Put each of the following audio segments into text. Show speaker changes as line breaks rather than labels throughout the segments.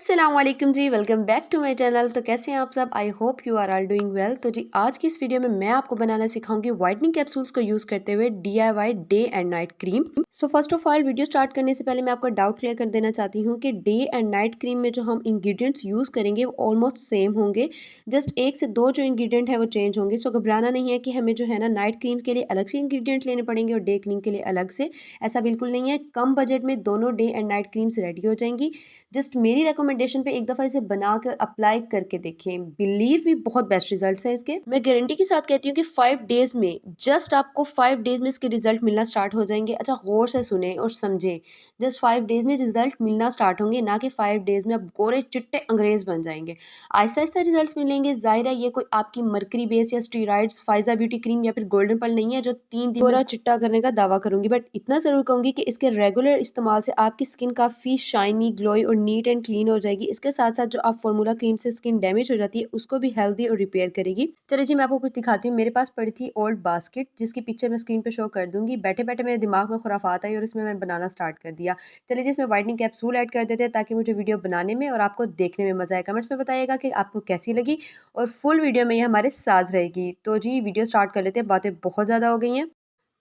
अस्सलामुअलैकुम जी, welcome back to my channel. तो कैसे हैं आप सब? I hope you are all doing well. तो जी आज की इस वीडियो में मैं आपको बनाना सिखाऊंगी वाइटनिंग कैप्सूल्स को यूज़ करते हुए DIY day and night cream. So first of all video start करने से पहले मैं आपको डाउट क्लियर कर देना चाहती हूँ कि डे एंड नाइट क्रीम में जो हम इंग्रेडिएंट्स यूज़ करेंगे वो ऑलमोस्ट सेम होंगे। जस्ट एक से दो जो इंग्रेडिएंट है वो चेंज होंगे। सो घबराना नहीं है कि हमें जो है ना नाइट क्रीम के लिए अलग से इंग्रेडिएंट लेने पड़ेंगे और डे क्रीम के लिए अलग से। ऐसा बिल्कुल नहीं है। कम बजट में दोनों day and night creams ready हो जाएंगी। जस्ट मेरी रिकमेंडेशन पे एक दफ़ा इसे बना के और अप्लाई करके देखें। बिलीव भी बहुत बेस्ट रिजल्ट्स हैं इसके। मैं गारंटी के साथ कहती हूँ कि 5 डेज़ में जस्ट आपको 5 डेज़ में इसके रिजल्ट मिलना स्टार्ट हो जाएंगे। अच्छा गौर से सुने और समझें। जस्ट 5 डेज़ में रिजल्ट मिलना स्टार्ट होंगे, ना कि 5 डेज़ में आप गोरे चिट्टे अंग्रेज बन जाएंगे। आहिस्ता आहिस्ता रिजल्ट्स मिलेंगे। जाहिर है ये कोई आपकी मरकरी बेस या स्टीरॉइड्स फाइजा ब्यूटी क्रीम या फिर गोल्डन पल नहीं है जो 3 दिन गोरा चिट्टा करने का दावा करूंगी। बट इतना ज़रूर कहूंगी कि इसके रेगुलर इस्तेमाल से आपकी स्किन काफ़ी शाइनी, ग्लोई और नीट एंड क्लीन हो जाएगी। इसके साथ साथ जो आप फार्मूला क्रीम से स्किन डैमेज हो जाती है उसको भी हेल्दी और रिपेयर करेगी। चलिए जी मैं आपको कुछ दिखाती हूँ। मेरे पास पड़ी थी ओल्ड बास्केट जिसकी पिक्चर मैं स्क्रीन पे शो कर दूंगी। बैठे बैठे मेरे दिमाग में खुराफात आई और इसमें मैं बनाना स्टार्ट कर दिया। चलिए जी इसमें वाइटनिंग कैप्सूल ऐड कर देते हैं ताकि मुझे वीडियो बनाने में और आपको देखने में मजा आए। कमेंट्स में बताइएगा कि आपको कैसी लगी और फुल वीडियो में ये हमारे साथ रहेगी। तो जी वीडियो स्टार्ट कर लेते हैं, बातें बहुत ज़्यादा हो गई हैं।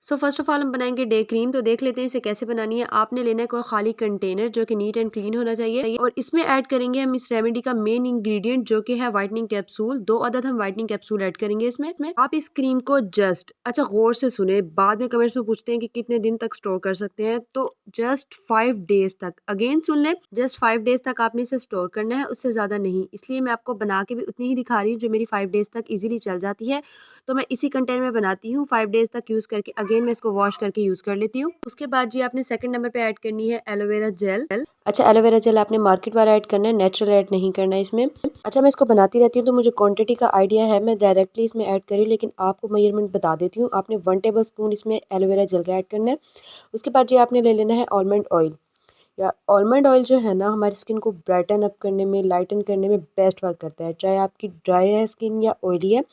सो फर्स्ट ऑफ ऑल हम बनाएंगे डे क्रीम। तो देख लेते हैं इसे कैसे बनानी है। आपने लेना है कोई खाली कंटेनर जो कि नीट एंड क्लीन होना चाहिए और इसमें ऐड करेंगे हम इस रेमेडी का मेन इंग्रेडिएंट जो कि है व्हाइटनिंग कैप्सूल। 2 अदद हम व्हाइटनिंग कैप्सूल ऐड करेंगे इसमें। आप इस क्रीम को जस्ट अच्छा गौर से सुने, बाद में कमेंट्स में पूछते हैं कि कितने दिन तक स्टोर कर सकते हैं। तो जस्ट 5 डेज तक, अगेन सुन लें, जस्ट 5 डेज तक आपने इसे स्टोर करना है, उससे ज्यादा नहीं। इसलिए मैं आपको बना के भी उतनी ही दिखा रही हूँ जो मेरी 5 डेज तक इजीली चल जाती है। तो मैं इसी कंटेनर में बनाती हूँ 5 डेज तक यूज़ करके। अगेन मैं इसको वॉश करके यूज़ कर लेती हूँ। उसके बाद जी आपने सेकंड नंबर पे ऐड करनी है एलोवेरा जेल। अच्छा एलोवेरा जेल आपने मार्केट वाला ऐड करना है, नेचुरल ऐड नहीं करना है इसमें। अच्छा मैं इसको बनाती रहती हूँ तो मुझे क्वांटिटी का आइडिया है, मैं डायरेक्टली इसमें ऐड करी, लेकिन आपको मेजरमेंट बता देती हूँ। आपने 1 टेबल स्पून इसमें एलोवेरा जेल का ऐड करना है। उसके बाद जी आपने ले लेना है आलमंड ऑयल। या आलमंड ऑयल जो है ना हमारी स्किन को ब्राइटन अप करने में, लाइटन करने में बेस्ट वर्क करता है। चाहे आपकी ड्राई है स्किन या ऑयली है,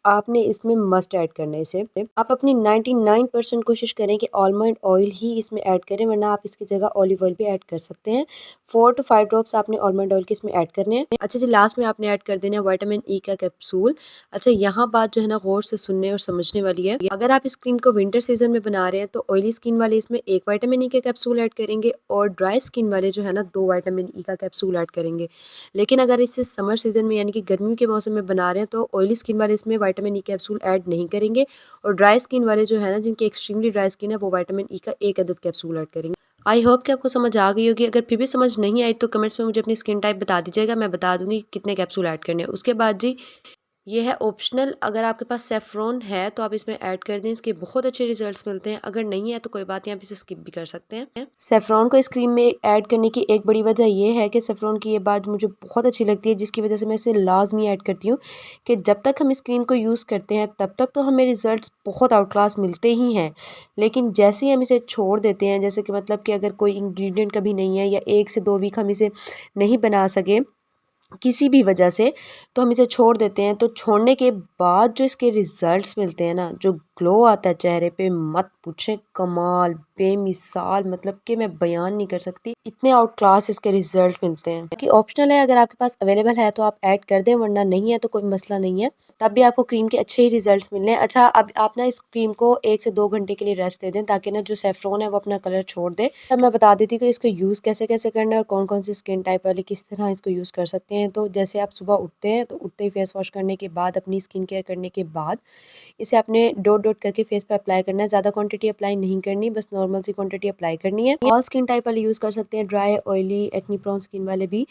आपने इसमें मस्ट ऐड करना है इसे। आप अपनी 99% कोशिश करें कि आलमंड ऑयल ही इसमें ऐड करें, वरना आप इसकी जगह ऑलिव ऑयल भी ऐड कर सकते हैं। 4 टू 5 ड्रॉप्स आपने आलमंड ऑयल के इसमें ऐड करने हैं। अच्छा जी लास्ट में आपने ऐड कर देना है विटामिन ई का कैप्सूल। अच्छा यहाँ बात जो है ना गौर से सुनने और समझने वाली है। अगर आप इस क्रीम को विंटर सीजन में बना रहे हैं तो ऑयली स्किन वाले इसमें 1 विटामिन ई के कैप्सूल ऐड करेंगे और ड्राई स्किन वाले जो है ना 2 विटामिन ई का कैप्सूल ऐड करेंगे। लेकिन अगर इसे समर सीजन में यानी कि गर्मी के मौसम में बना रहे हैं तो ऑयली स्किन वाले इसमें विटामिन ई कैप्सूल ऐड नहीं करेंगे और ड्राई स्किन वाले जो है ना जिनकी एक्सट्रीमली ड्राई स्किन है वो विटामिन ई का 1 अदद कैप्सूल ऐड करेंगे। आई होप कि आपको समझ आ गई होगी। अगर फिर भी समझ नहीं आई तो कमेंट्स में मुझे अपनी स्किन टाइप बता दीजिएगा, मैं बता दूंगी कितने कैप्सूल ऐड करने हैं। उसके बाद जी ये है ऑप्शनल, अगर आपके पास सेफ्रॉन है तो आप इसमें ऐड कर दें, इसके बहुत अच्छे रिजल्ट्स मिलते हैं। अगर नहीं है तो कोई बात नहीं, आप इसे स्किप भी कर सकते हैं। सेफ्रॉन को इस क्रीम में ऐड करने की एक बड़ी वजह ये है कि सेफ्रॉन की ये बात मुझे बहुत अच्छी लगती है, जिसकी वजह से मैं इसे लाजमी ऐड करती हूँ कि जब तक हम इस क्रीम को यूज़ करते हैं तब तक तो हमें रिजल्ट्स बहुत आउट क्लास मिलते ही हैं। लेकिन जैसे ही हम इसे छोड़ देते हैं, जैसे कि मतलब कि अगर कोई इंग्रेडिएंट कभी नहीं है या 1 से 2 वीक हम इसे नहीं बना सके किसी भी वजह से, तो हम इसे छोड़ देते हैं। तो छोड़ने के बाद जो इसके रिजल्ट्स मिलते हैं ना, जो ग्लो आता है चेहरे पे, मत पूछें, कमाल बेमिसाल, मतलब कि मैं बयान नहीं कर सकती, इतने आउट क्लास इसके रिजल्ट मिलते हैं। कि ऑप्शनल है, अगर आपके पास अवेलेबल है तो आप ऐड कर दें, वरना नहीं है तो कोई मसला नहीं है, तब भी आपको क्रीम के अच्छे ही रिजल्ट्स मिलने हैं। अच्छा अब आप ना इस क्रीम को 1 से 2 घंटे के लिए रेस्ट दे दें ताकि ना जो सेफ्रॉन है वो अपना कलर छोड़ दे। तब मैं बता देती हूँ कि इसको यूज़ कैसे कैसे करना है और कौन कौन सी स्किन टाइप वाले किस तरह इसको यूज़ कर सकते हैं। तो जैसे आप सुबह उठते हैं तो उठते ही फेस वॉश करने के बाद, अपनी स्किन केयर करने के बाद इसे आपने डॉट डॉट करके फेस पे अप्लाई करना है। ज़्यादा क्वांटिटी अप्लाई नहीं करनी, बस नॉर्मल सी क्वांटिटी अप्लाई करनी है। ऑल स्किन टाइप वाले यूज़ कर सकते हैं, dry, oily, acne prone skin वाले भी।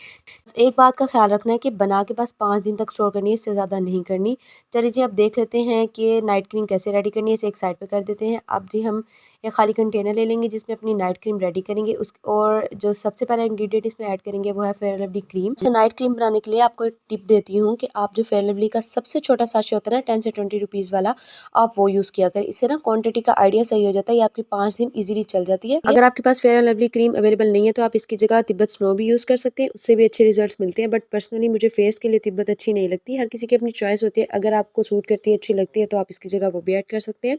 एक बात का ख्याल रखना है कि बना के बस 5 दिन तक स्टोर करनी है, इससे ज़्यादा नहीं करनी। चलिए जी अब देख लेते हैं कि नाइट क्रीम कैसे रेडी करनी है। इसे एक साइड पे कर देते हैं। अब जी हम एक खाली कंटेनर ले लेंगे जिसमें अपनी नाइट क्रीम रेडी करेंगे। उस और जो सबसे पहला इंग्रेडिएंट इसमें ऐड करेंगे वो है फेयर लवली क्रीम। अच्छा नाइट क्रीम बनाने के लिए आपको एक टिप देती हूँ कि आप जो फेयर लवली का सबसे छोटा साशे होता है ना 10 से 20 रुपीज़ वाला, आप वो यूज़ किया करें। इससे ना क्वांटिटी का आइडिया सही हो जाता है, ये आपकी 5 दिन इजीली चल जाती है। अगर आपके पास फेयर लवली क्रीम अवेलेबल नहीं है तो आप इसकी जगह तिब्बत स्नो भी यूज़ कर सकते हैं, उससे भी अच्छे रिजल्ट्स मिलते हैं। बट पर्सनली मुझे फेस के लिए तिब्बत अच्छी नहीं लगती, हर किसी की अपनी चॉइस होती है। अगर आपको सूट करती है, अच्छी लगती है तो आप इसकी जगह वो भी ऐड कर सकते हैं।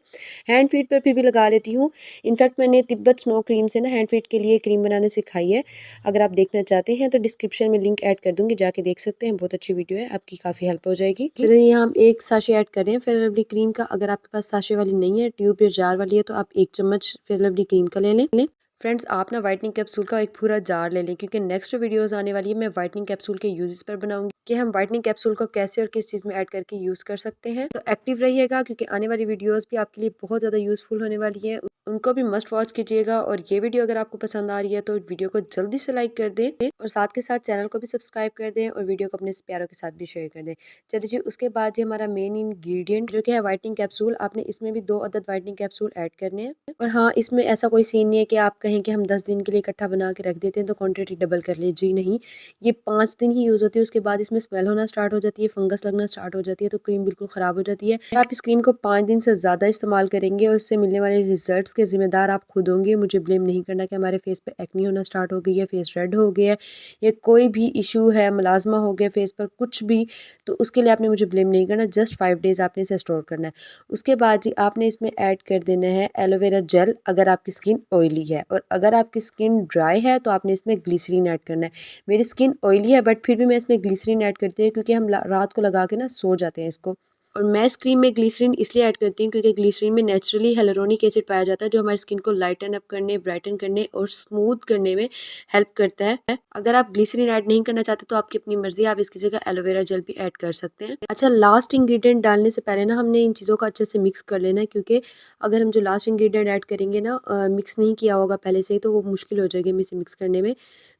हैंड फीट पर फिर भी लगा लेती हूँ इनफैक्ट मैंने तिब्बत स्नो क्रीम से ना हैंड फीट के लिए क्रीम बनाना सिखाई है। अगर आप देखना चाहते हैं तो डिस्क्रिप्शन में लिंक ऐड कर दूँगी, जाके देख सकते हैं। बहुत अच्छी वीडियो है, आपकी काफ़ी हेल्प हो जाएगी। चलिए यहाँ हम 1 साशे ऐड कर रहे हैं फेयर लवली क्रीम का। अगर आपके पास साशे वाली नहीं है, ट्यूब या जार वाली है, तो आप 1 चम्मच फेयर लवली क्रीम का ले लें। फ्रेंड्स, आप ना व्हाइटनिंग कैप्सूल का एक पूरा जार ले लें, क्योंकि नेक्स्ट जो वीडियोस आने वाली है मैं व्हाइटनिंग कैप्सूल के यूजेस पर बनाऊंगी कि हम व्हाइटनिंग कैप्सूल को कैसे और किस चीज़ में ऐड करके यूज़ कर सकते हैं। तो एक्टिव रहिएगा, क्योंकि आने वाली वीडियोस भी आपके लिए बहुत ज़्यादा यूजफुल होने वाली है। उनको भी मस्ट वॉच कीजिएगा। और ये वीडियो अगर आपको पसंद आ रही है तो वीडियो को जल्दी से लाइक कर दें और साथ के साथ चैनल को भी सब्सक्राइब कर दें और वीडियो को अपने प्यारों के साथ भी शेयर कर दें। चलिए जी, उसके बाद ये हमारा मेन इंग्रेडिएंट जो कि है व्हाइटनिंग कैप्सूल, आपने इसमें भी 2 अदद व्हाइटनिंग कैप्सूल ऐड करने हैं। और हाँ, इसमें ऐसा कोई सीन नहीं है कि आप कहें कि हम 10 दिन के लिए इकट्ठा बना के रख देते हैं तो क्वांटिटी डबल कर ले, जी नहीं। ये 5 दिन ही यूज़ होती है, उसके बाद इसमें स्मेल होना स्टार्ट हो जाती है, फंगस लगना स्टार्ट हो जाती है, तो क्रीम बिल्कुल ख़राब हो जाती है। आप इस क्रीम को 5 दिन से ज़्यादा इस्तेमाल करेंगे और उससे मिलने वाले रिजल्ट्स के ज़िम्मेदार आप खुद होंगे। मुझे ब्लेम नहीं करना कि हमारे फेस पे एक्ने होना स्टार्ट हो गई है, फेस रेड हो गया है या कोई भी इशू है, मलाज़मा हो गया फेस पर कुछ भी, तो उसके लिए आपने मुझे ब्लेम नहीं करना। जस्ट 5 डेज़ आपने इसे स्टोर करना है। उसके बाद जी आपने इसमें ऐड कर देना है एलोवेरा जेल, अगर आपकी स्किन ऑयली है। और अगर आपकी स्किन ड्राई है तो आपने इसमें ग्लिसरीन ऐड करना है। मेरी स्किन ऑयली है बट फिर भी मैं इसमें ग्लिसरीन ऐड करती हूँ, क्योंकि हम रात को लगा के ना सो जाते हैं इसको। और मैं इस क्रीम में ग्लिसरीन इसलिए ऐड करती हूँ क्योंकि ग्लिसरीन में नेचुरली हियालुरोनिक एसिड पाया जाता है, जो हमारी स्किन को लाइटन अप करने, ब्राइटन करने और स्मूथ करने में हेल्प करता है। अगर आप ग्लिसरीन ऐड नहीं करना चाहते तो आपकी अपनी मर्जी, आप इसकी जगह एलोवेरा जेल भी ऐड कर सकते हैं। अच्छा, लास्ट इंग्रेडिएंट डालने से पहले ना हमने इन चीज़ों को अच्छे से मिक्स कर लेना है, क्योंकि अगर हम जो लास्ट इंग्रेडिएंट ऐड करेंगे ना मिक्स नहीं किया होगा पहले से ही, तो वो मुश्किल हो जाएगी हमें इसे मिक्स करने में।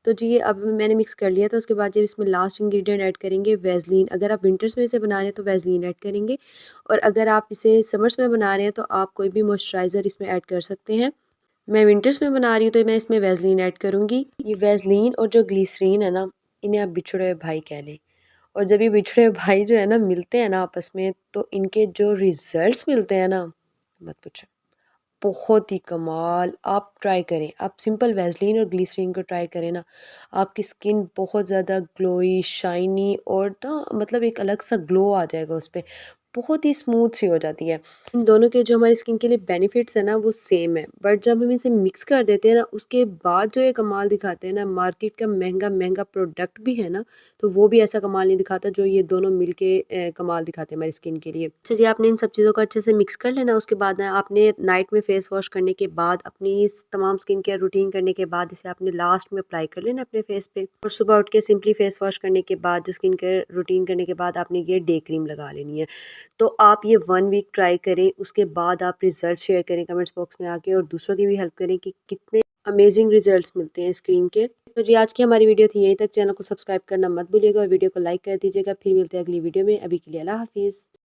तो जी अब मैंने मिक्स कर लिया, तो उसके बाद जब इसमें लास्ट इंग्रेडिएंट ऐड करेंगे वैसलीन। अगर आप विंटर्स में इसे बना रहे हैं तो वैसलीन ऐड करेंगे, और अगर आप इसे समर्स में बना रहे हैं तो आप कोई भी मॉइस्चराइज़र इसमें ऐड कर सकते हैं। मैं विंटर्स में बना रही हूँ तो मैं इसमें वैसलीन ऐड करूँगी। ये वैसलीन और जो ग्लिसरीन है ना, इन्हें आप बिछड़े हुए भाई कह लें। और जब ये बिछड़े हुए भाई जो है ना मिलते हैं ना आपस में, तो इनके जो रिजल्ट्स मिलते हैं ना, मत पूछो। बहुत ही कमाल। आप ट्राई करें, आप सिंपल वैसलीन और ग्लिसरीन को ट्राई करें ना, आपकी स्किन बहुत ज़्यादा ग्लोई, शाइनी और ना मतलब एक अलग सा ग्लो आ जाएगा उस पे। बहुत ही स्मूथ सी हो जाती है। इन दोनों के जो हमारी स्किन के लिए बेनिफिट्स हैं ना वो सेम है, बट जब हम इसे मिक्स कर देते हैं ना उसके बाद जो ये कमाल दिखाते हैं ना, मार्केट का महँगा प्रोडक्ट भी है ना, तो वो भी ऐसा कमाल नहीं दिखाता जो ये दोनों मिलके कमाल दिखाते हैं हमारी स्किन के लिए। चलिए, आपने इन सब चीज़ों को अच्छे से मिक्स कर लेना। उसके बाद ना आपने नाइट में फेस वॉश करने के बाद, अपनी इस तमाम स्किन केयर रूटीन करने के बाद इसे आपने लास्ट में अप्लाई कर लेना अपने फेस पे। और सुबह उठ के सिंपली फेस वॉश करने के बाद, जो स्किन केयर रूटीन करने के बाद आपने ये डे क्रीम लगा लेनी है। तो आप ये 1 वीक ट्राई करें, उसके बाद आप रिजल्ट शेयर करें कमेंट्स बॉक्स में आके, और दूसरों की भी हेल्प करें कि कितने अमेजिंग रिजल्ट्स मिलते हैं इस क्रीम के। तो जी आज की हमारी वीडियो थी यहीं तक। चैनल को सब्सक्राइब करना मत भूलिएगा और वीडियो को लाइक कर दीजिएगा। फिर मिलते हैं अगली वीडियो में। अभी के लिए अल्लाह हाफ़िज़।